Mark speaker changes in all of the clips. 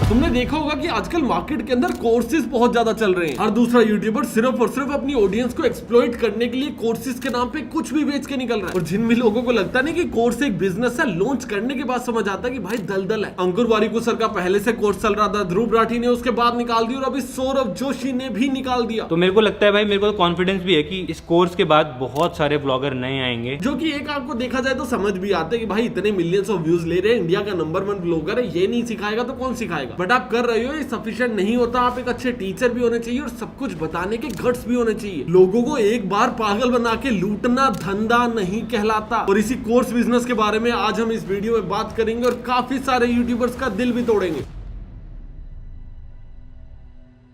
Speaker 1: तुमने देखा होगा कि आजकल मार्केट के अंदर कोर्सेज बहुत ज्यादा चल रहे हैं। हर दूसरा यूट्यूबर सिर्फ और सिर्फ अपनी ऑडियंस को एक्सप्लॉइट करने के लिए कोर्सेज के नाम पे कुछ भी बेच के निकल रहा है। और जिन भी लोगों को लगता नहीं कि कोर्स एक बिजनेस है, लॉन्च करने के बाद समझ आता है कि भाई दलदल है। अंकुर वारिकू सर का पहले से कोर्स चल रहा था, ध्रुव राठी ने उसके बाद निकाल दिया और अभी सौरभ जोशी ने भी निकाल दिया।
Speaker 2: तो मेरे को लगता है भाई, मेरे को कॉन्फिडेंस भी है कि इस कोर्स के बाद बहुत सारे ब्लॉगर नए आएंगे,
Speaker 1: जो कि एक आपको देखा जाए तो समझ भी आता है कि भाई इतने मिलियंस ऑफ व्यूज ले रहे हैं, इंडिया का नंबर 1 ब्लॉगर है, ये नहीं सिखाएगा तो कौन सिखाएगा। बट आप कर रहे हो, ये सफिशिएंट नहीं होता। आप एक अच्छे टीचर भी होने चाहिए और सब कुछ बताने के गट्स भी होने चाहिए। लोगों को एक बार पागल बना के लूटना धंधा नहीं कहलाता। और इसी कोर्स बिजनेस के बारे में आज हम इस वीडियो में बात करेंगे और काफी सारे यूट्यूबर्स का दिल भी तोड़ेंगे।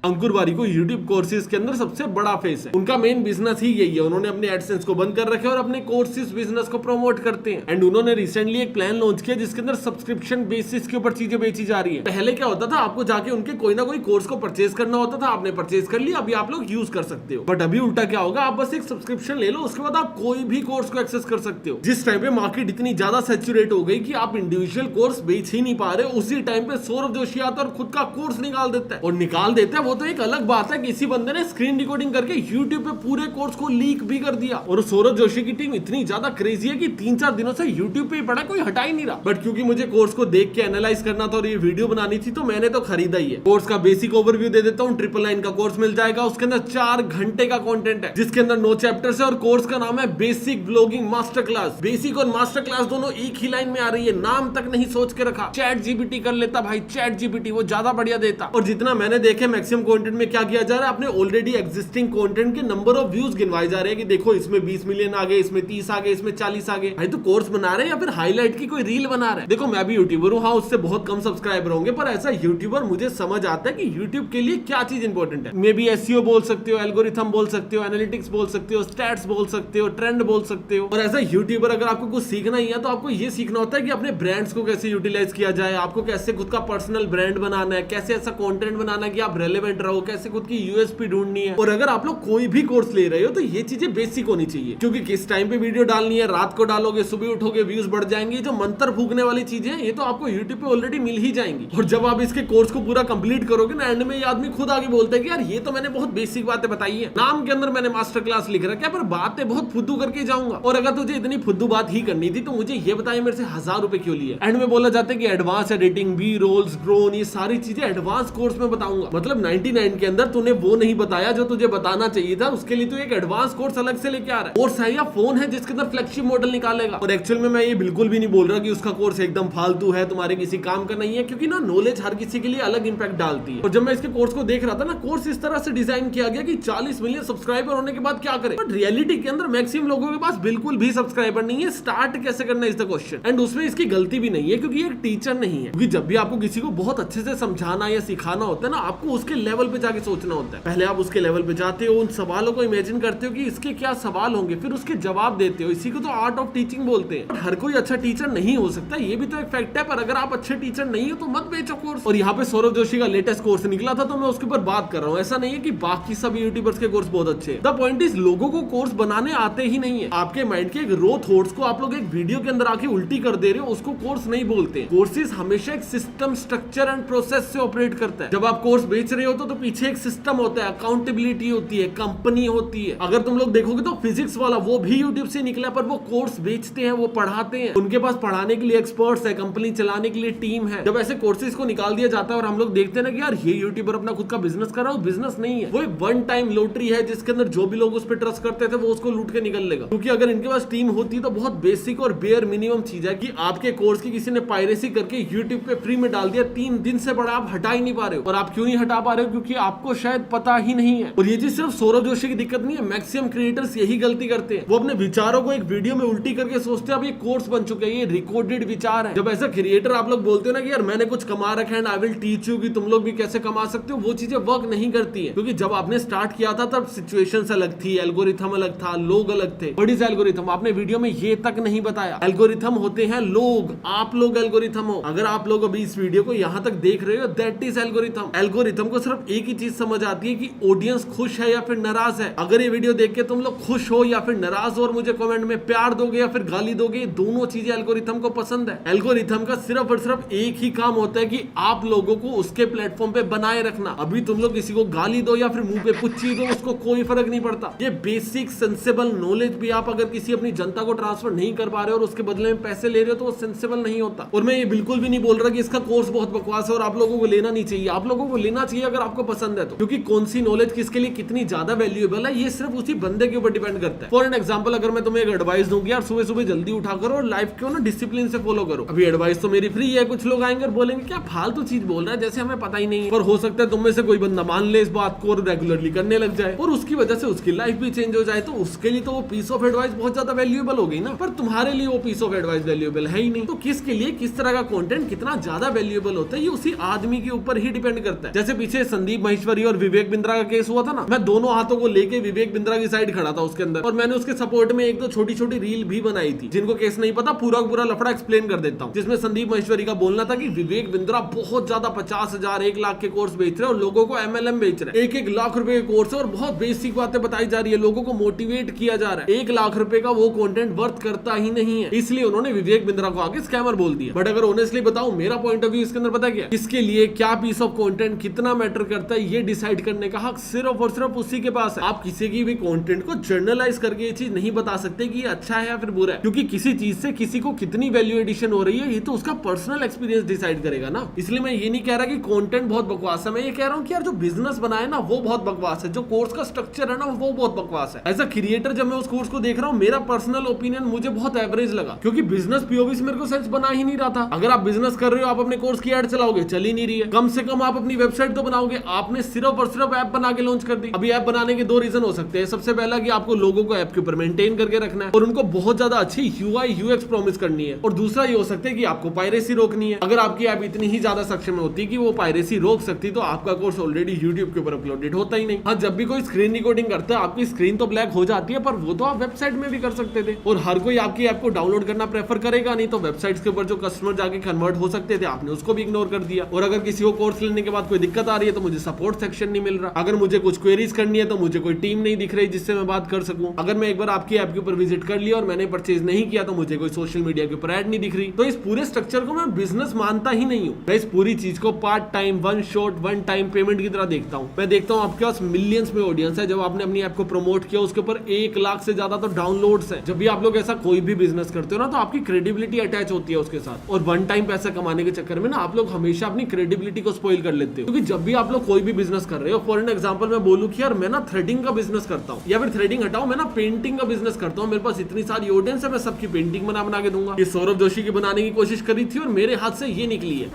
Speaker 1: अंकुर वारिकू यूट्यूब कोर्सेज के अंदर सबसे बड़ा फेस है। उनका मेन बिजनेस ही यही है। उन्होंने अपने एडसेंस को बंद कर रखे और अपने कोर्सेज बिजनेस को प्रमोट करते हैं। एंड उन्होंने रिसेंटली एक प्लान लॉन्च किया जिसके अंदर सब्सक्रिप्शन बेसिस के ऊपर चीजें बेची जा रही है। पहले क्या होता था, आपको जाके उनके कोई ना कोई कोर्स को परचेज करना होता था, आपने परचेज कर लिया, अभी आप लोग यूज कर सकते हो। बट अभी उल्टा क्या होगा, आप बस एक सब्सक्रिप्शन ले लो, उसके बाद आप कोई भी कोर्स को एक्सेस कर सकते हो। जिस टाइम पे मार्केट इतनी ज्यादा सैचुरेट हो गई कि आप इंडिविजुअल कोर्स बेच ही नहीं पा रहे, उसी टाइम पे सौरभ जोशी आता है और खुद का कोर्स निकाल देता है। और निकाल देता है वो तो एक अलग बात, किसी बंदे ने स्क्रीन रिकॉर्डिंग करके YouTube पे पूरे कोर्स को लीक भी कर दिया। और सौरभ जोशी की टीम इतनी ज्यादा क्रेजी है कि 3-4 दिनों से YouTube पे ही पड़ा, कोई हटा ही नहीं रहा। बट क्योंकि मुझे कोर्स को देख के एनालाइज करना था और ये वीडियो बनानी थी, तो मैंने तो खरीदा ही है। कोर्स का बेसिक ओवरव्यू दे देता हूँ। 999 का कोर्स मिल जाएगा। उसके अंदर 4 घंटे का कंटेंट है, जिसके अंदर 9 चैप्टर्स है। और कोर्स का नाम है basic vlogging master class. Basic और मास्टर क्लास दोनों एक ही लाइन में आ रही है, नाम तक नहीं सोच के रखा। चैट जीपीटी कर लेता भाई, चैट जीपीटी वो ज्यादा बढ़िया देता। और जितना मैंने देखे मैक्सिमम कंटेंट में क्या किया जा रहा है, अपने ऑलरेडी एग्जिस्टिंग कंटेंट के नंबर ऑफ व्यूज गिनवाए जा रहे हैं कि देखो इसमें 20 मिलियन आ गए, इसमें 30 आ गए, इसमें 40 आ गए। भाई तो कोर्स बना रहे हैं या फिर हाईलाइट की कोई रील बना रहे हैं। देखो मैं भी यूट्यूबर हूँ, हाँ उससे बहुत कम सब्सक्राइबर होंगे, पर ऐसा यूट्यूबर मुझे समझ आता है कि यूट्यूब के लिए क्या चीज इंपॉर्टेंट है। मे बी एसईओ बोल सकते हो, एल्गोरिथम बोल सकते हो, एनालिटिक्स बोल सकते हो, स्टैट्स बोल सकते हो, ट्रेंड बोल सकते हो। और एज अ यूट्यूबर अगर आपको कुछ सीखना ही है तो आपको ये सीखना होता है कि अपने ब्रांड्स को कैसे यूटिलाइज किया जाए, आपको कैसे खुद का पर्सनल ब्रांड बनाना है, कैसे ऐसा कंटेंट बनाना है कि आप रेलेवेंट रहो, कैसे खुद की यूएसपी ढूंढनी है। और अगर आप लोग कोई भी कोर्स ले रहे हो तो ये चीजें बेसिक होनी चाहिए, क्योंकि किस टाइम पे वीडियो डालनी है, रात को डालोगे, सुबह उठोगे, व्यूज बढ़ जाएंगे। जो मंत्र फूकने वाली चीजें हैं ये तो आपको यूट्यूब पे ऑलरेडी मिल ही जाएंगी। और जब आप इसके कोर्स को पूरा कंप्लीट करोगे ना, एंड में ये आदमी खुद आगे बोलता है कि यार ये तो मैंने बहुत बेसिक बातें बताई है, नाम के अंदर मैंने मास्टर क्लास लिख रखा है, पर बातें बहुत फुद्दू करके जाऊंगा। और अगर तुझे इतनी फुद्दू बात ही करनी थी तो मुझे ये बताया मेरे से 1000 रुपए क्यों लिए। एंड में बोला जाता है कि advance editing, B rolls, drone, ये सारी चीजें एडवांस कोर्स में बताऊंगा। मतलब 99 के अंदर तूने वो नहीं बताया जो तुझे बताना चाहिए था, उसके लिए तो एक एडवांस कोर्स अलग से लेके आ रहा है। कोर्स है या फोन है जिसके अंदर फ्लैगशिप मॉडल निकालेगा। और एक्चुअल में मैं ये बिल्कुल भी नहीं बोल रहा कि उसका कोर्स एकदम फालतू है, तुम्हारे किसी काम का नहीं है, क्योंकि ना नॉलेज हर किसी के लिए अलग इंपैक्ट डालती है। और जब मैं इसके कोर्स को देख रहा था ना, कोर्स इस तरह से डिजाइन किया गया कि 40 मिलियन सब्सक्राइबर होने के बाद क्या करें। बट रियलिटी के अंदर मैक्सिमम लोगों के पास बिल्कुल भी सब्सक्राइबर नहीं है। स्टार्ट कैसे करना इज द क्वेश्चन। एंड उसमें इसकी गलती भी नहीं है क्योंकि एक टीचर नहीं है। क्योंकि जब भी आपको किसी को बहुत अच्छे से समझाना या सिखाना होता है ना, आपको उसके लेवल पे जाके सोचना होता है। पहले आप उसके लेवल पे जाते हो, उन सवालों को इमेजिन करते हो कि इसके क्या सवाल होंगे, फिर उसके जवाब देते हो। इसी को तो आर्ट ऑफ टीचिंग बोलते हैं। हर कोई अच्छा टीचर नहीं हो सकता, ये भी तो एक फैक्ट है। पर अगर आप अच्छे टीचर नहीं हो तो मत बेचो कोर्स। और यहाँ पे सौरभ जोशी का लेटेस्ट कोर्स निकला था तो मैं उसके ऊपर बात कर रहा हूँ। ऐसा नहीं है कि बाकी सब यूट्यूबर्स के कोर्स बहुत अच्छे हैं। द पॉइंट इज लोगों को कोर्स बनाने आते ही नहीं है। आपके माइंड के एक रो थॉट्स को आप लोग एक वीडियो के अंदर आके उल्टी कर दे रहे हो, उसको कोर्स नहीं बोलते। कोर्सेज हमेशा एक सिस्टम, स्ट्रक्चर एंड प्रोसेस से ऑपरेट करता है। जब आप कोर्स बेच रहे हो तो पीछे एक सिस्टम होता है, अकाउंटेबिलिटी होती है, कंपनी होती है। अगर तुम लोग देखोगे तो फिजिक्स वाला वो भी यूट्यूब से निकला, पर वो कोर्स बेचते हैं, वो पढ़ाते हैं, उनके पास पढ़ाने के लिए एक्सपर्ट्स है, कंपनी चलाने के लिए टीम है। जब ऐसे कोर्सेज को निकाल दिया जाता है और हम लोग देखते हैं ना कि यार ये यूट्यूबर अपना खुद का बिजनेस कर रहा है, बिजनेस नहीं है, वो एक वन टाइम लॉटरी है जिसके अंदर जो भी लोग उस पर ट्रस्ट करते थे वो उसको लूट के निकल लेगा। क्योंकि अगर इनके पास टीम होती तो बहुत बेसिक और बेयर मिनिमम चीज है कि आपके कोर्स की किसी ने पायरेसी करके यूट्यूब पे फ्री में डाल दिया, 3 दिन से बड़ा आप हटा ही नहीं पा रहे हो। और आप क्यों नहीं हटा पा रहे हो? क्योंकि आपको शायद पता ही नहीं है। और ये चीज सिर्फ सौरभ जोशी की दिक्कत नहीं है, मैक्सिमम क्रिएटर्स यही गलती करते हैं। वो अपने विचारों को एक वीडियो में उल्टी करके सोचते हैं अब ये कोर्स बन चुके हैं, ये रिकॉर्डेड विचार है। जब ऐसा क्रिएटर आप लोग बोलते हो ना कि यार मैंने कुछ कमा रखा है, आई विल टीच यू कि तुम लोग भी कैसे कमा सकते हो, वो चीजें वर्क नहीं करती है। क्योंकि जब आपने स्टार्ट किया था तब सिचुएशंस अलग थी, एल्गोरिथम अलग था, लोग अलग थे। What is algorithm? आपने वीडियो में ये तक नहीं बताया। एल्गोरिथम होते हैं लोग, आप लोग एल्गोरिथम हो। अगर आप लोग अभी इस वीडियो को यहाँ तक देख रहे हो, दैट इज एल्गोरिथम। एल्गोरिथम को सिर्फ सिर्फ एक ही चीज समझ आती है कि ऑडियंस खुश है या फिर नाराज है। अगर ये वीडियो देख के तुम लोग खुश हो या फिर नाराज हो और मुझे कमेंट में प्यार दोगे या फिर गाली दोगे, दोनों चीजें एल्गोरिथम को पसंद है। एल्गोरिथम का सिर्फ और सिर्फ एक ही काम होता है कि आप लोगों को उसके प्लेटफॉर्म पे बनाए रखना। अभी तुम लोग किसी को गाली दो या फिर मुंह पे पुच्ची दो, उसको कोई फर्क नहीं पड़ता। ये बेसिक सेंसेबल नॉलेज भी आप अगर किसी अपनी जनता को ट्रांसफर नहीं कर पा रहे हो और उसके बदले में पैसे ले रहे हो तो वो सेंसेबल नहीं होता। और मैं ये बिल्कुल भी नहीं बोल रहा कि इसका कोर्स बहुत बकवास है और आप लोगों को लेना नहीं चाहिए। आप लोगों को लेना चाहिए अगर आपको पसंद है तो, क्योंकि कौन सी नॉलेज किसके लिए कितनी ज्यादा वैल्यूएबल है ये सिर्फ उसी बंदे के ऊपर डिपेंड करता है। फॉर एन एग्जांपल, अगर मैं तुम्हें एक एडवाइस दूं कि यार सुबह सुबह जल्दी उठा करो और लाइफ को ना डिसिप्लिन से फॉलो करो। अभी एडवाइस तो मेरी फ्री है, कुछ लोग आएंगे और बोलेंगे क्या फालतू चीज बोल रहा है, जैसे हमें पता ही नहीं है। पर हो सकता है तुम में से कोई बंदा मान ले इस बात को और रेगुलरली करने लग जाए और उसकी वजह से उसकी लाइफ भी चेंज हो जाए, तो उसके लिए तो वो पीस ऑफ एडवाइस बहुत ज्यादा वैल्यूएबल हो गई ना। पर तुम्हारे लिए वो पीस ऑफ एडवाइस वैल्यूएबल है ही नहीं। तो किसके लिए किस तरह का कंटेंट कितना ज्यादा वैल्यूएबल होता है ये उसी आदमी के ऊपर ही डिपेंड करता है। जैसे पीछे संदीप महेश्वरी और विवेक बिंद्रा का केस हुआ था ना, मैं दोनों हाथों को लेके विवेक बिंद्रा की साइड खड़ा था उसके अंदर, और मैंने उसके सपोर्ट में एक दो छोटी छोटी रील भी बनाई थी। जिनको केस नहीं पता पूरा पूरा लफड़ा एक्सप्लेन कर देता हूँ, जिसमें संदीप महेश्वरी का बोलना था कि विवेक बिंद्रा बहुत ज्यादा 50,000 1 लाख के कोर्स बेच रहे हैं और लोगों को MLM बेच रहे हैं। 1-1 लाख रुपए के कोर्स है और बहुत बेसिक बातें बताई जा रही है, लोगों को मोटिवेट किया जा रहा है। 1 लाख रुपए का वो कंटेंट वर्थ करता ही नहीं है, इसलिए उन्होंने विवेक बिंद्रा को आगे स्कैमर बोल दिया। बट अगर ऑनेस्टली बताऊं, मेरा पॉइंट ऑफ व्यू इसके अंदर पता क्या, इसके लिए क्या पीस ऑफ कंटेंट कितना मैटर करता है ये डिसाइड करने का हक सिर्फ और सिर्फ उसी के पास है। आप किसी की भी कंटेंट को जर्नलाइज करके ये चीज नहीं बता सकते कि ये अच्छा है या फिर बुरा है, क्योंकि किसी चीज से किसी को कितनी वैल्यू एडिशन हो रही है ये तो उसका पर्सनल एक्सपीरियंस डिसाइड करेगा ना। इसलिए मैं ये नहीं कह रहा कि कंटेंट बहुत बकवास है, मैं ये कह रहा हूँ कि यार जो बिजनेस बनाए ना वो बहुत बकवास है, जो कोर्स का स्ट्रक्चर है ना वो बहुत बकवास है। एज अ क्रिएटर जब मैं उस कोर्स को देख रहा हूँ, मेरा पर्सनल ओपिनियन मुझे बहुत एवरेज लगा, क्योंकि बिजनेस पीओवी से मेरे को सेंस बना ही नहीं रहा था। अगर आप बिजनेस कर रहे हो, आप अपने कोर्स की एड चलाओगे, चल ही नहीं रही है। कम से कम आप अपनी वेबसाइट तो बनाओगे, आपने सिर्फ और सिर्फ ऐप बना के लॉन्च कर दी। अभी ऐप बनाने के 2 रीजन हो सकते हैं। सबसे पहला कि आपको लोगों को ऐप के ऊपर मेंटेन करके रखना है और उनको बहुत ज्यादा अच्छी UI UX प्रॉमिस करनी है, और दूसरा ये हो सकता है कि आपको पायरेसी रोकनी है। अगर आपकी ऐप इतनी ही ज्यादा सक्षम होती कि वो पायरेसी रोक सकती तो आपका कोर्स ऑलरेडी YouTube के ऊपर अपलोडेड होता ही नहीं। हाँ, जब भी कोई स्क्रीन रिकॉर्डिंग करता है आपकी स्क्रीन तो ब्लैक हो जाती है, पर वो तो आप वेबसाइट में भी कर सकते थे, और हर कोई आपकी ऐप को डाउनलोड करना प्रेफर करेगा नहीं, तो वेबसाइट्स के ऊपर जो कस्टमर जाके कन्वर्ट हो सकते थे आपने उसको भी इग्नोर कर दिया। और अगर किसी को कोर्स लेने के बाद कोई दिक्कत आ रही है तो मुझे सपोर्ट सेक्शन नहीं मिल रहा, अगर मुझे कुछ क्वेरीज करनी है तो मुझे कोई टीम नहीं दिख रही जिससे मैं बात कर सकूं, अगर मैं एक बार आपकी ऐप के ऊपर विजिट कर लिया और मैंने परचेज नहीं किया तो मुझे कोई सोशल मीडिया के ऊपर ऐड नहीं दिख रही। तो इस पूरे स्ट्रक्चर को मैं बिजनेस मानता ही नहीं हूं। मैं इस पूरी चीज को part time, one shot, one time payment की तरह देखता हूं। मैं देखता हूं आपके पास मिलियंस में ऑडियंस है, जब आपने अपनी ऐप को प्रमोट किया उसके ऊपर 1 लाख से ज्यादा तो डाउनलोड्स है। जब भी आप लोग ऐसा कोई भी बिजनेस करते हो ना, तो आपकी क्रेडिबिलिटी अटैच होती है उसके साथ, और वन टाइम पैसा कमाने के चक्कर में ना आप लोग हमेशा अपनी क्रेडिबिलिटी को स्पॉइल कर लेते हो। क्योंकि जब भी आप लोग कोई भी बिजनेस कर रहे हो, फॉर एन एग्जांपल मैं बोलूं कि यार मैं ना थ्रेडिंग का बिजनेस करता हूं, या फिर थ्रेडिंग हटाओ, मैं ना पेंटिंग का बिजनेस करता हूं, मेरे पास इतनी सारी ऑडियंस है, मैं सबकी पेंटिंग बना के दूंगा। ये सौरभ जोशी की बनाने की कोशिश करी थी और मेरे हाथ से ये निकली है।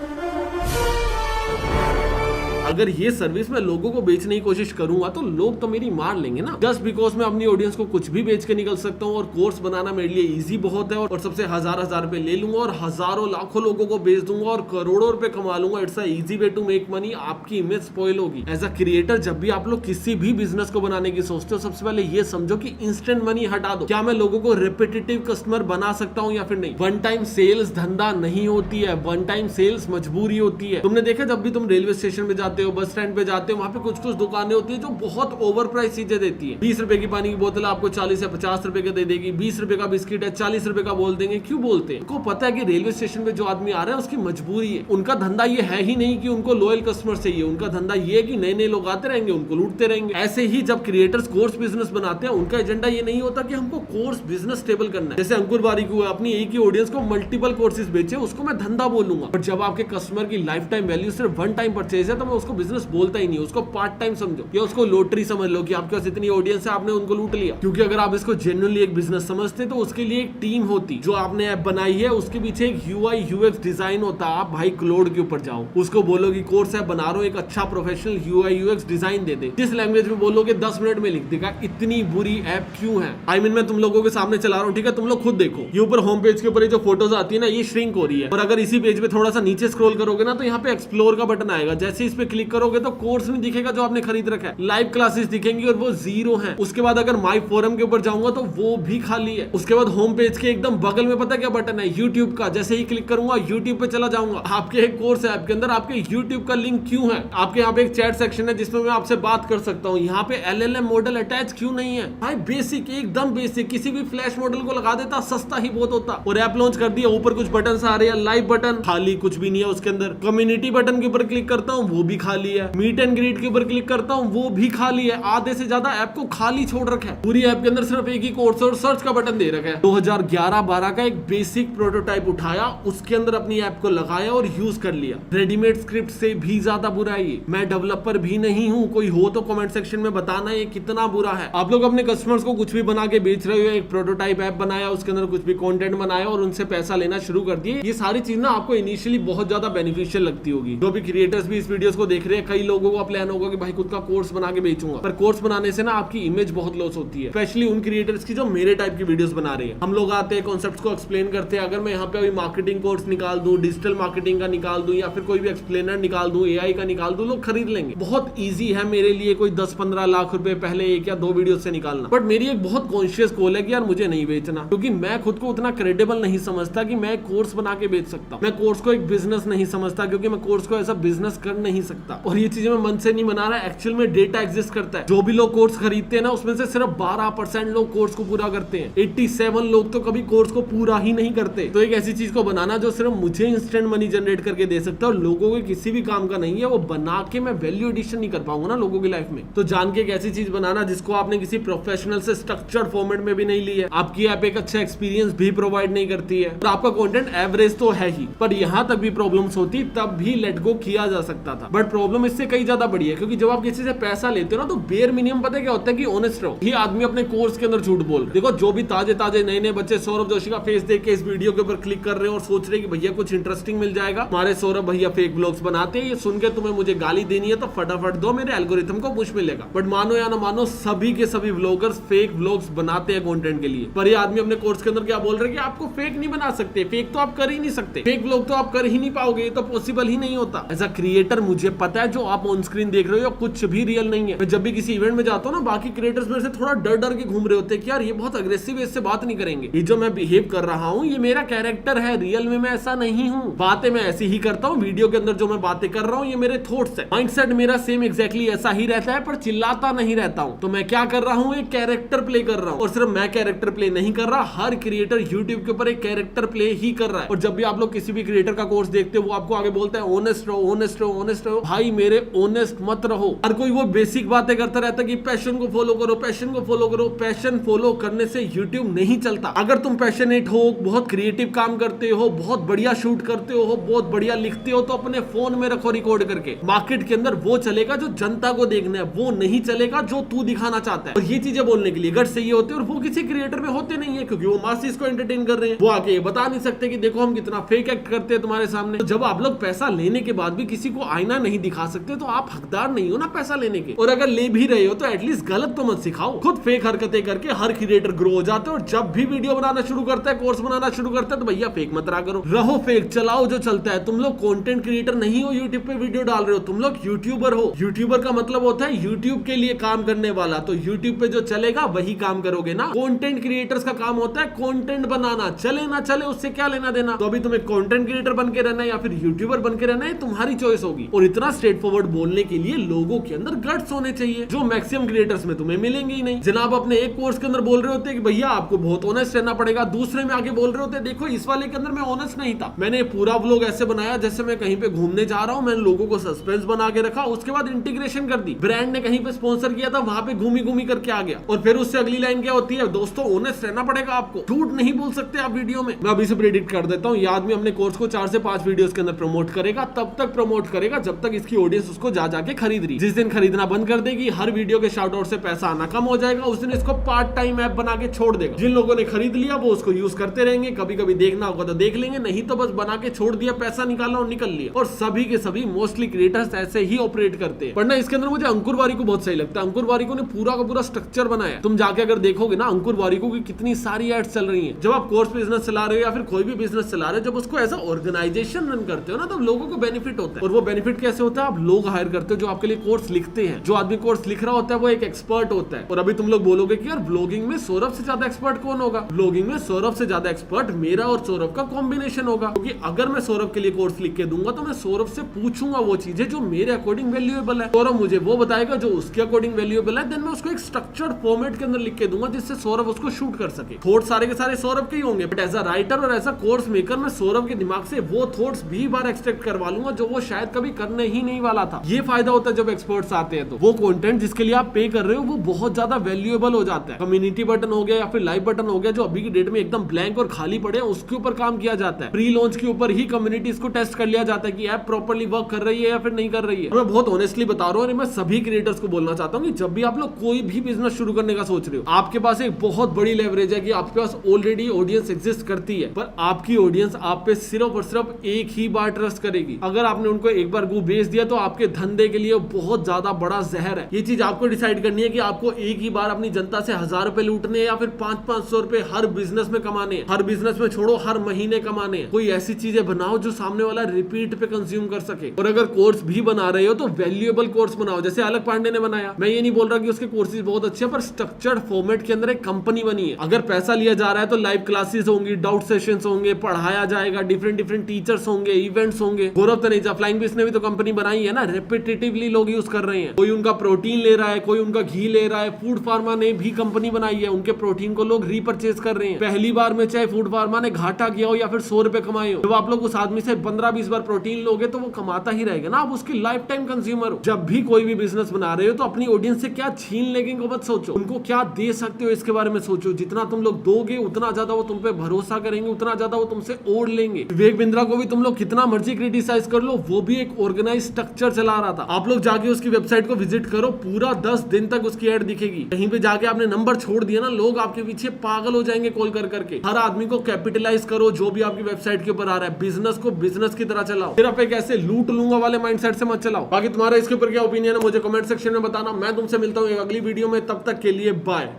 Speaker 1: अगर ये सर्विस मैं लोगों को बेचने की कोशिश करूंगा तो लोग तो मेरी मार लेंगे ना, जस्ट बिकॉज मैं अपनी ऑडियंस को कुछ भी बेच के निकल सकता हूँ, और कोर्स बनाना मेरे लिए इजी बहुत है, और सबसे हजार रुपए ले लूंगा और हजारों लाखों लोगों को बेच दूंगा और करोड़ों रुपए कमा लूंगा। It's a easy way to make money. आपकी इमेज स्पॉइल होगी। एज अ क्रिएटर जब भी आप लोग किसी भी बिजनेस को बनाने की सोचते हो, सबसे पहले ये समझो कि इंस्टेंट मनी हटा दो। क्या मैं लोगों को रिपीटेटिव कस्टमर बना सकता हूँ या फिर नहीं? वन टाइम सेल्स धंधा नहीं होती है, वन टाइम सेल्स मजबूरी होती है। तुमने देखा जब भी तुम रेलवे स्टेशन पे जाते हो, बस स्टैंड पे जाते हो, वहां पे कुछ कुछ दुकानें होती है जो बहुत ओवर प्राइस चीजें देती है। 20 रुपए की पानी की बोतल आपको 40 या 50 रुपए का दे देगी, 20 रुपए का बिस्किट है 40 रुपए का बोल देंगे। क्यों बोलते हैं? उनको पता है कि रेलवे स्टेशन पे जो आदमी आ रहा है उसकी मजबूरी है। उनका धंधा ये है ही नहीं कि उनको लॉयल कस्टमर चाहिए, उनका धंधा ये है कि नए नए लोग आते रहेंगे, उनको लूटते रहेंगे। ऐसे ही जब क्रिएटर्स कोर्स बिजनेस बनाते हैं, उनका एजेंडा ये नहीं होता कि हमको कोर्स बिजनेस स्टेबल करना है। जैसे अंकुर बारिक हुआ, अपनी एक ही ऑडियंस को मल्टीपल कोर्सेज बेचे, उसको मैं धंधा बोलूंगा। और जब आपके कस्टमर की लाइफ टाइम वैल्यू सिर्फ वन टाइम परचेज है तो मैं उसको बिजनेस बोलता ही नहीं, उसको पार्ट टाइम समझो या उसको लॉटरी समझ लो कि आपके पास इतनी ऑडियंस है, आपने उनको लूट लिया। क्योंकि अगर आप इसको जेन्युइनली एक बिजनेस समझते तो उसके लिए एक टीम होती, जो आपने ऐप बनाई है उसके पीछे एक UI UX डिजाइन होता। आप भाई क्लाउड के ऊपर जाओ, उसको बोलो कि कोर्स ऐप बना रहा हूं, एक अच्छा प्रोफेशनल UI UX डिजाइन दे दे। जिस लैंग्वेज में बोलोगे 10 मिनट में लिख देगा। इतनी बुरी ऐप क्यों है? I mean, मैं तुम लोगों के सामने चला रहा हूँ, ठीक है? तुम लोग खुद देखो, ये ऊपर होम पेज के ऊपर जो फोटोज आती है ना, ये श्रिंक हो रही है। और अगर इसी पेज पे थोड़ा सा नीचे स्क्रॉल करोगे ना, तो यहाँ पे एक्सप्लोर का बटन आएगा। जैसे इस पे क्लिक करोगे तो कोर्स नहीं दिखेगा जो आपने खरीद रखा है, लाइव क्लासेस दिखेंगी और वो 0 है। उसके बाद अगर माई फोरम के ऊपर जाऊंगा तो वो भी खाली है। उसके बाद होम पेज के एकदम बगल में पता क्या बटन है, यूट्यूब का। जैसे ही क्लिक करूंगा यूट्यूब पे चला जाऊंगा, आपके एक कोर्स ऐप के अंदर आपके यूट्यूब का लिंक क्यों है? आपके यहाँ पे एक चैट सेक्शन है जिसमें मैं आपसे बात कर सकता हूँ, यहाँ पे LLM मॉडल अटैच क्यों नहीं है? भाई बेसिक, एकदम बेसिक, किसी भी फ्लैश मॉडल को लगा देता, सस्ता ही बहुत होता। और ऐप लॉन्च कर दिया, ऊपर कुछ बटन आ रहे हैं, लाइव बटन खाली, कुछ भी नहीं है उसके अंदर। कम्युनिटी बटन के ऊपर क्लिक करता हूँ वो भी खाली है। मीट एंड ग्रीट के ऊपर क्लिक करता हूँ वो भी खाली है। आधे से ज्यादा ऐप को खाली छोड़ रखा है। पूरी ऐप के अंदर सिर्फ एक ही कोर्स और सर्च का बटन दे रखा है। 2011-12 का एक बेसिक प्रोटोटाइप उठाया, उसके अंदर अपनी ऐप को लगाया और यूज कर लिया। रेडीमेड स्क्रिप्ट से भी ज्यादा बुरा है ये। मैं डेवलपर भी नहीं हूँ, कोई हो तो कमेंट सेक्शन में बताना ये कितना बुरा है। आप लोग अपने कस्टमर्स को कुछ भी बना के बेच रहे हो, एक प्रोटोटाइप ऐप बनाया, उसके अंदर कुछ भी कंटेंट बनाया और उनसे पैसा लेना शुरू कर दिए। ये सारी चीज ना आपको इनिशियली बहुत ज्यादा बेनिफिशियल लगती होगी। जो भी क्रिएटर्स भी इस वीडियोस को देख रहे हैं, कई लोगों का प्लान होगा कि भाई खुद का कोर्स बना के बेचूंगा, पर कोर्स बनाने से ना आपकी इमेज बहुत लॉस होती है, स्पेशली उन क्रिएटर्स की जो मेरे टाइप की वीडियोस बना रहे हैं। हम लोग आते हैं, कॉन्सेप्ट्स को एक्सप्लेन करते हैं। अगर मैं यहाँ पे अभी मार्केटिंग कोर्स निकाल दूं, डिजिटल मार्केटिंग का निकाल दूं या फिर कोई भी एक्सप्लेनर निकाल दूं, AI का निकाल दूं, लोग खरीद लेंगे। बहुत ईजी है मेरे लिए कोई 10-15 लाख रुपए पहले एक या 2 वीडियो से निकालना। बट मेरी एक बहुत कॉन्शियस गोल है कि यार मुझे नहीं बेचना, क्योंकि मैं खुद को उतना क्रेडिबल नहीं समझता कि मैं कोर्स बना के बेच सकता। मैं कोर्स को एक बिजनेस नहीं समझता, क्योंकि मैं कोर्स को ऐसा बिजनेस कर नहीं सकता। और ये चीजें मैं मन से नहीं बना रहा, एक्चुअल में डेटा एग्जिस्ट करता है। जो भी लोग कोर्स खरीदते हैं ना, उसमें से सिर्फ 12% लोग कोर्स को पूरा करते हैं। 87 लोग तो कभी कोर्स को पूरा ही नहीं करते। तो एक ऐसी चीज को बनाना जो सिर्फ मुझे इंस्टेंट मनी जनरेट करके दे सकता है और लोगों के किसी भी काम का नहीं है, वो बना के मैं वैल्यू एडिशन नहीं कर पाऊंगा ना लोगों की लाइफ में। तो जान के एक ऐसी चीज बनाना जिसको आपने किसी प्रोफेशनल से स्ट्रक्चर्ड फॉर्मेट में भी नहीं ली है। आपकी ऐप एक अच्छा एक्सपीरियंस भी प्रोवाइड नहीं करती है और आपका कंटेंट एवरेज तो है ही, पर यहां तक भी प्रॉब्लम्स होती तब भी लेट गो किया जा सकता था। बट प्रॉब्लम इससे कई ज्यादा बड़ी है, क्योंकि जब आप किसी से पैसा लेते हो ना, तो बेयर मिनिमम पता है क्या होता है कि ऑनेस्ट रहो। ये आदमी अपने कोर्स के अंदर झूठ बोल रहे। देखो, जो भी ताजे ताजे नए नए बच्चे सौरभ जोशी का फेस देख के इस वीडियो के ऊपर क्लिक कर रहे हैं और सोच रहे हैं कि भैया कुछ इंटरेस्टिंग मिल जाएगा, हमारे सौरभ भैया फेक ब्लॉग्स बनाते हैं, ये सुन के तुम्हें मुझे गाली देनी है तो फटाफट दो, मेरे एल्गोरिथम को पुश मिलेगा। बट मानो या ना मानो, सभी के सभी व्लॉगर्स फेक व्लॉग्स बनाते हैं कंटेंट के लिए। पर ये आदमी अपने कोर्स के अंदर क्या बोल रहे हैं कि आपको फेक नहीं बना सकते, फेक तो आप कर ही नहीं सकते, फेक व्लॉग तो आप कर ही नहीं पाओगे, ये तो पॉसिबल ही नहीं होता। एज अ क्रिएटर मुझे पता है जो आप ऑन स्क्रीन देख रहे हो कुछ भी रियल नहीं है। मैं जब भी किसी इवेंट में जाता हूँ ना, बाकी क्रिएटर्स मेरे से थोड़ा डर डर के घूम रहे होते हैं कि यार ये बहुत अग्रेसिव है, इससे बात नहीं करेंगे। ये जो मैं बिहेव कर रहा हूँ ये मेरा कैरेक्टर है, रियल में मैं ऐसा नहीं हूँ। बातें मैं ऐसी ही करता हूँ, वीडियो के अंदर जो मैं बातें कर रहा हूँ ये मेरे थॉट्स है। माइंडसेट मेरा सेम एग्जैक्टली ऐसा ही रहता है, पर चिल्लाता नहीं रहता हूँ। तो मैं क्या कर रहा हूँ, एक कैरेक्टर प्ले कर रहा हूँ। और सिर्फ मैं कैरेक्टर प्ले नहीं कर रहा, हर क्रिएटर यूट्यूब के ऊपर एक कैरेक्टर प्ले ही कर रहा है। और जब भी आप लोग किसी भी क्रिएटर का कोर्स देखते हो, वो आपको आगे बोलता है ऑनेस्ट रहो, ऑनेस्ट रहो, ऑनेस्ट रहो। भाई मेरे ऑनेस्ट मत रहो। हर कोई वो बेसिक बातें करता रहता है कि पैशन को फॉलो करो, पैशन को फॉलो करो। पैशन फॉलो करने से यूट्यूब नहीं चलता। अगर तुम पैशनेट हो, बहुत क्रिएटिव काम करते हो, बहुत बढ़िया शूट करते हो, बहुत बढ़िया लिखते हो, तो अपने फोन में रखो रिकॉर्ड करके। मार्केट के अंदर वो चलेगा जो जनता को देखना है, वो नहीं चलेगा जो तू दिखाना चाहता है। और ये चीजें बोलने के लिए गट चाहिए होते हैं, और वो किसी क्रिएटर में होते नहीं है, क्योंकि वो मासिस को एंटरटेन कर रहे हैं। वो आके बता नहीं सकते कि देखो हम कितना फेक एक्ट करते हैं तुम्हारे सामने। तो जब आप लोग पैसा लेने के बाद भी किसी को आईना नहीं दिखा सकते, तो आप हकदार नहीं हो ना पैसा लेने के। और अगर ले भी रहे हो तो एटलीस्ट गलत तो मत सिखाओ। खुद फेक हरकतें करके हर क्रिएटर ग्रो हो जाते हैं, और जब भी वीडियो बनाना शुरू करता है, कोर्स बनाना शुरू करता है, तो भैया फेक मत रहा करो, रहो फेक, चलाओ जो चलता है। तुम लोग कंटेंट क्रिएटर नहीं हो, यूट्यूब पे वीडियो डाल रहे हो, तुम लोग यूट्यूबर हो। यूट्यूबर का मतलब होता है यूट्यूब के लिए काम करने वाला, तो यूट्यूब पे जो चलेगा वही काम करोगे ना। कंटेंट क्रिएटर्स का काम होता है कंटेंट बनाना, चले ना चले उससे क्या लेना देना। तो अभी तुम्हें कंटेंट क्रिएटर बन के रहना है या फिर यूट्यूबर बन के रहना है, तुम्हारी चॉइस होगी। और इतना स्ट्रेट फॉरवर्ड बोलने के लिए लोगों के अंदर गट्स होने चाहिए, जो मैक्सिमम क्रिएटर्स में तुम्हें मिलेंगे ही नहीं। जनाब अपने एक कोर्स के अंदर बोल रहे होते हैं कि भैया आपको बहुत ऑनेस्ट रहना पड़ेगा, दूसरे में आगे बोल रहे होते हैं देखो इस वाले के अंदर मैं ऑनेस्ट नहीं था, मैंने पूरा व्लॉग ऐसे बनाया जैसे मैं कहीं पे घूमने जा रहा हूं, मैंने लोगों को सस्पेंस बना के रखा, उसके बाद इंटीग्रेशन कर दी, ब्रांड ने कहीं पे स्पॉन्सर किया था, वहां पे घूमी घूमी करके आ गया। और फिर उससे अगली लाइन क्या होती है, दोस्तों ऑनेस्ट रहना पड़ेगा आपको, झूठ नहीं बोल सकते आप वीडियो में। मैं अभी से प्रेडिक्ट कर देता हूँ, ये आदमी अपने कोर्स को 4 से 5 वीडियोस के अंदर प्रमोट करेगा, तब तक प्रमोट करेगा जब तक इसकी ऑडियंस उसको जा जाके खरीद रही। जिस दिन खरीदना बंद कर देगी, हर वीडियो के शाउट आउट से पैसा आना कम हो जाएगा, उस दिन इसको पार्ट टाइम ऐप बना के छोड़ देगा। जिन लोगों ने खरीद लिया वो उसको यूज करते रहेंगे, कभी कभी देखना होगा तो देख लेंगे, नहीं तो बस बना के छोड़ दिया, पैसा निकाला और निकल लिया। और सभी के सभी मोस्टली क्रिएटर्स ऐसे ही ऑपरेट करते हैं। वरना इसके अंदर मुझे अंकुर वारिको बहुत सही लगता है। अंकुर वारिको ने पूरा का पूरा स्ट्रक्चर बनाया। तुम जाके अगर देखोगे ना अंकुर वारिको की कितनी सारी एड्स चल रही हैं। जब आप कोर्स बिजनेस चला रहे हो या फिर कोई भी बिजनेस चला रहे हो, जब उसको एज अ ऑर्गेनाइजेशन रन करते हो ना, तो लोगों को बेनिफिट होता है। और वो बेनिफिट कैसे होता है, आप लोग हायर करते हो जो आपके लिए कोर्स लिखते हैं। जो आदमी कोर्स लिख रहा होता है वो एक एक्सपर्ट होता है। और अभी तुम लोग बोलोगे कि यार ब्लॉगिंग में सौरभ से ज्यादा एक्सपर्ट कौन होगा? ब्लॉगिंग में सौरभ से ज्यादा एक्सपर्ट मेरा और सौरभ का कॉम्बिनेशन होगा, क्योंकि अगर मैं सौरभ के लिए कोर्स लिख के दूंगा तो मैं सौरभ से पूछूंगा वो चीजें जो मेरे अकॉर्डिंग वैल्यूएबल है, सौरभ मुझे वो बताएगा जो उसके अकॉर्डिंग वैल्यूएबल है। देन मैं उसको एक स्ट्रक्चर्ड फॉर्मेट के अंदर लिख के दूंगा जिससे सौरभ उसको शूट कर सके। थॉट्स सारे के सारे सौरभ के ही होंगे, बट एज अ राइटर और एज अ कोर्स मेकर मैं सौरभ के दिमाग से वो थॉट्स भी बार एक्सट्रैक्ट करवा लूंगा जो वो शायद कभी करने ही नहीं वाला था। ये फायदा होता है जब एक्सपर्ट्स आते हैं, तो वो कंटेंट जिसके लिए आप पे कर रहे हो वो बहुत ज्यादा वैल्यूएबल हो जाता है। कम्युनिटी बटन हो गया या फिर लाइव बटन हो गया जो अभी की डेट में एकदम ब्लैंक और खाली पड़े हैं, उसके ऊपर काम किया जाता है। प्री लॉन्च के ऊपर ही कम्युनिटीज को टेस्ट कर लिया जाता है कि ऐप प्रॉपर्ली वर्क कर रही है या फिर नहीं कर रही है। मैं बहुत ऑनेस्टली बता रहा हूँ और मैं सभी क्रिएटर्स को बोलना चाहता हूँ कि जब भी आप लोग कोई भी बिजनेस शुरू करने का सोच रहे हो, आपके पास एक बहुत बड़ी लेवरेज है कि आपके पास ऑलरेडी ऑडियंस एग्जिस्ट करती है, पर आपकी ऑडियंस आप पे सिर्फ और सिर्फ एक ही बार ट्रस्ट करेगी। अगर आपने उनको एक बार गू बेच दिया तो आपके धंधे के लिए बहुत ज्यादा बड़ा जहर है। ये चीज आपको डिसाइड करनी है कि आपको एक ही बार अपनी जनता से 1000 रुपए लूटने या फिर 500-500 रुपए हर बिजनेस में कमाने हैं। हर बिजनेस में छोड़ो, हर महीने कमाने हैं। कोई ऐसी चीजें बनाओ जो सामने वाला रिपीट पे कंज्यूम कर सके। और अगर कोर्स भी बना रहे हो तो वैल्यूएबल कोर्स बनाओ, जैसे अलग पांडे ने बनाया। मैं ये नहीं बोल रहा कि उसके कोर्सेज बहुत अच्छे हैं, पर स्ट्रक्चर्ड फॉर्मेट के अंदर एक कंपनी बनी है। अगर पैसा लिया जा रहा है तो लाइव क्लासेस होंगी, डाउट सेशंस होंगे, पढ़ाया जाएगा, डिफरेंट टीचर्स होंगे, इवेंट्स होंगे। गौरव तनेजा फ्लाइंग बिस ने भी तो कंपनी बनाई है ना, रेपिटेटिवली लोग यूज कर रहे हैं। कोई उनका प्रोटीन ले रहा है, कोई उनका घी ले रहा है। फूड फार्मा ने भी कंपनी बनाई है, उनके प्रोटीन को लोग रीपरचेज कर रहे हैं। पहली बार में चाहे फूड फार्मा ने घाटा किया हो या फिर 100 रुपए कमाए हो, जब आप लोग उस आदमी से 15-20 बार प्रोटीन लोगे तो वो कमाता ही रहेगा ना, आप उसकी लाइफ टाइम कंज्यूमर हो। जब भी कोई भी बिजनेस बना रहे हो तो अपनी ऑडियंस से क्या छीन लेंगे को मत सोचो, उनको क्या दे सकते हो इसके बारे में सोचो। जितना तुम लोग दोगे उतना ज्यादा वो तुम पे भरोसा करेंगे, उतना ज्यादा वो तुमसे ओढ़ लेंगे। विवेक बिंद्रा को भी तुम लोग कितना मर्जी क्रिटिसाइज कर लो, वो भी एक ऑर्गेनाइज स्ट्रक्चर चला रहा था। आप लोग जाके उसकी वेबसाइट को विजिट करो, पूरा 10 दिन तक उसकी एड दिखेगी। कहीं पे जाके आपने नंबर छोड़ दिया ना, लोग आपके पीछे पागल हो जाएंगे कॉल कर करके। हर आदमी को कैपिटलाइज करो जो भी आपकी वेबसाइट के ऊपर आ रहा है। बिजनेस को बिजनेस की तरह चलाओ, सिर्फ एक ऐसे लूट लूंगा वाले माइंडसेट से मत चलाओ। बाकी तुम्हारा इसके ऊपर क्या ओपिनियन है मुझे कमेंट सेक्शन में बताना। मैं तुमसे मिलता हूँ एक अगली वीडियो में, तब तक के लिए बाय।